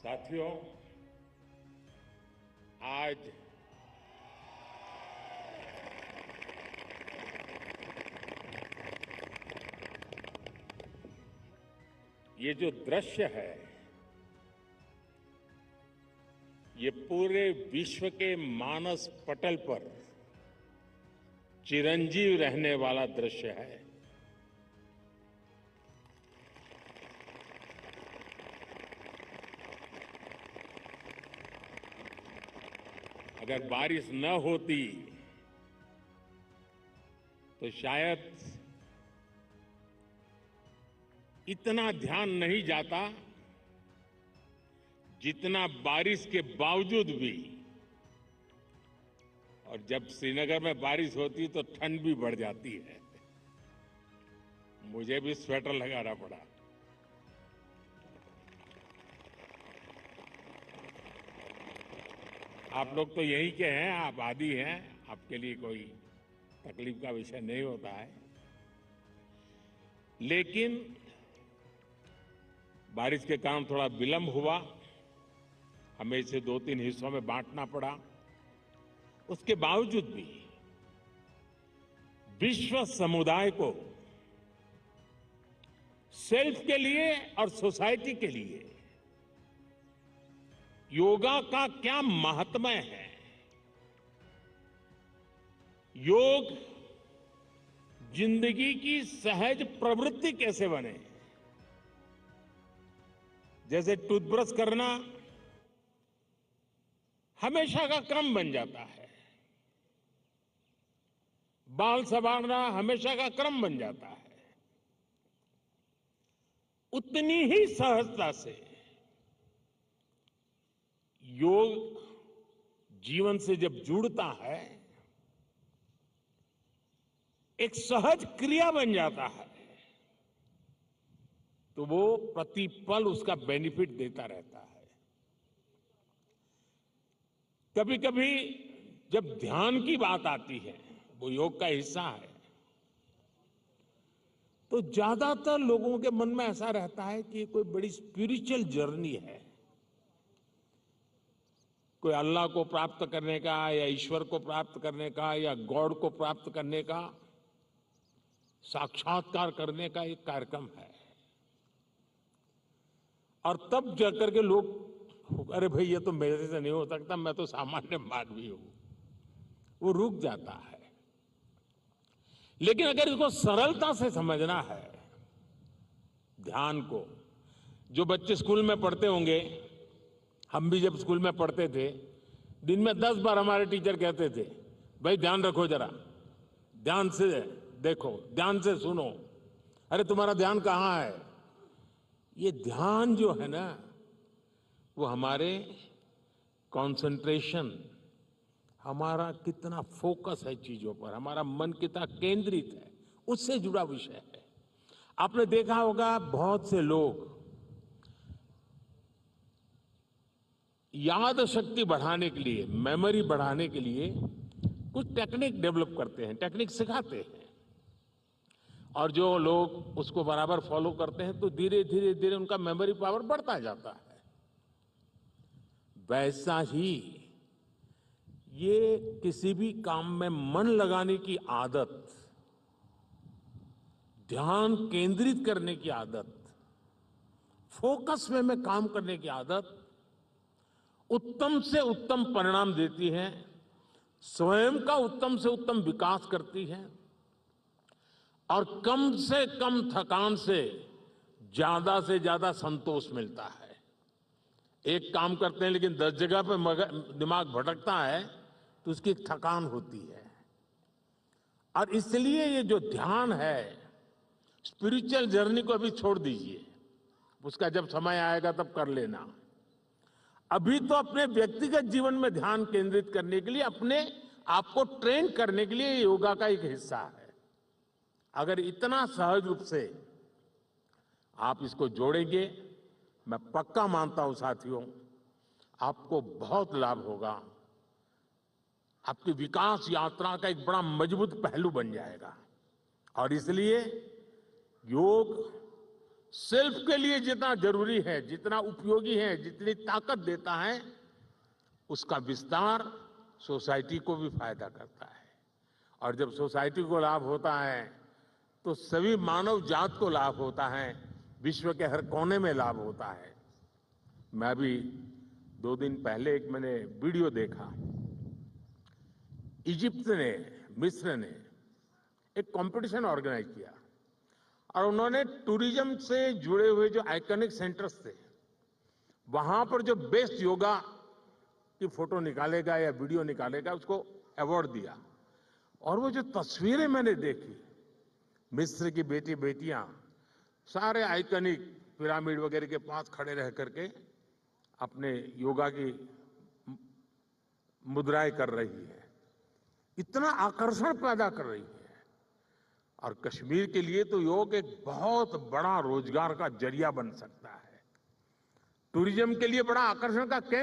साथियों, आज ये जो दृश्य है, ये पूरे विश्व के मानस पटल पर चिरंजीव रहने वाला दृश्य है। अगर बारिश न होती तो शायद इतना ध्यान नहीं जाता जितना बारिश के बावजूद भी। और जब श्रीनगर में बारिश होती तो ठंड भी बढ़ जाती है। मुझे भी स्वेटर लगाना पड़ा। आप लोग तो यहीं के हैं, आप आदी हैं, आपके लिए कोई तकलीफ का विषय नहीं होता है। लेकिन बारिश के कारण थोड़ा विलंब हुआ, हमें इसे 2-3 हिस्सों में बांटना पड़ा। उसके बावजूद भी विश्व समुदाय को सेल्फ के लिए और सोसाइटी के लिए योगा का क्या महात्म्य है, योग जिंदगी की सहज प्रवृत्ति कैसे बने। जैसे टूथब्रश करना हमेशा का क्रम बन जाता है, बाल संवारना हमेशा का क्रम बन जाता है, उतनी ही सहजता से योग जीवन से जब जुड़ता है, एक सहज क्रिया बन जाता है, तो वो प्रतिपल उसका बेनिफिट देता रहता है। कभी कभी जब ध्यान की बात आती है, वो योग का हिस्सा है, तो ज्यादातर लोगों के मन में ऐसा रहता है कि कोई बड़ी स्पिरिचुअल जर्नी है, कोई अल्लाह को प्राप्त करने का या ईश्वर को प्राप्त करने का या गॉड को प्राप्त करने का, साक्षात्कार करने का एक कार्यक्रम है। और तब जाकर के लोग, अरे भाई ये तो मेरे से नहीं हो सकता, मैं तो सामान्य मानवी हूं, वो रुक जाता है। लेकिन अगर इसको सरलता से समझना है, ध्यान को, जो बच्चे स्कूल में पढ़ते होंगे, हम भी जब स्कूल में पढ़ते थे, दिन में 10 बार हमारे टीचर कहते थे, भाई ध्यान रखो, जरा ध्यान से देखो, ध्यान से सुनो, अरे तुम्हारा ध्यान कहाँ है। ये ध्यान जो है ना, वो हमारे कंसंट्रेशन, हमारा कितना फोकस है चीजों पर, हमारा मन कितना केंद्रित है, उससे जुड़ा विषय है। आपने देखा होगा बहुत से लोग याद शक्ति बढ़ाने के लिए, मेमोरी बढ़ाने के लिए कुछ टेक्निक डेवलप करते हैं, टेक्निक सिखाते हैं, और जो लोग उसको बराबर फॉलो करते हैं तो धीरे धीरे धीरे उनका मेमोरी पावर बढ़ता जाता है। वैसा ही ये किसी भी काम में मन लगाने की आदत, ध्यान केंद्रित करने की आदत, फोकस में काम करने की आदत उत्तम से उत्तम परिणाम देती है, स्वयं का उत्तम से उत्तम विकास करती है, और कम से कम थकान से ज्यादा संतोष मिलता है। एक काम करते हैं लेकिन 10 जगह पे दिमाग भटकता है, तो उसकी एक थकान होती है। और इसलिए ये जो ध्यान है, स्पिरिचुअल जर्नी को अभी छोड़ दीजिए, उसका जब समय आएगा तब कर लेना। अभी तो अपने व्यक्तिगत जीवन में ध्यान केंद्रित करने के लिए, अपने आप को ट्रेन करने के लिए योगा का एक हिस्सा है। अगर इतना सहज रूप से आप इसको जोड़ेंगे, मैं पक्का मानता हूं साथियों, आपको बहुत लाभ होगा। आपकी विकास यात्रा का एक बड़ा मजबूत पहलू बन जाएगा। और इसलिए योग सेल्फ के लिए जितना जरूरी है, जितना उपयोगी है, जितनी ताकत देता है, उसका विस्तार सोसाइटी को भी फायदा करता है। और जब सोसाइटी को लाभ होता है तो सभी मानव जात को लाभ होता है, विश्व के हर कोने में लाभ होता है। मैं अभी 2 दिन पहले मैंने वीडियो देखा। इजिप्ट ने, मिस्र ने एक कंपटीशन ऑर्गेनाइज किया और उन्होंने टूरिज्म से जुड़े हुए जो आइकॉनिक सेंटर्स थे, वहां पर जो बेस्ट योगा की फोटो निकालेगा या वीडियो निकालेगा, उसको अवार्ड दिया। और वो जो तस्वीरें मैंने देखी, मिस्र की बेटियां सारे आइकॉनिक पिरामिड वगैरह के पास खड़े रह करके अपने योगा की मुद्राएं कर रही है, इतना आकर्षण पैदा कर रही है। और कश्मीर के लिए तो योग एक बहुत बड़ा रोजगार का जरिया बन सकता है, टूरिज्म के लिए बड़ा आकर्षण का केंद्र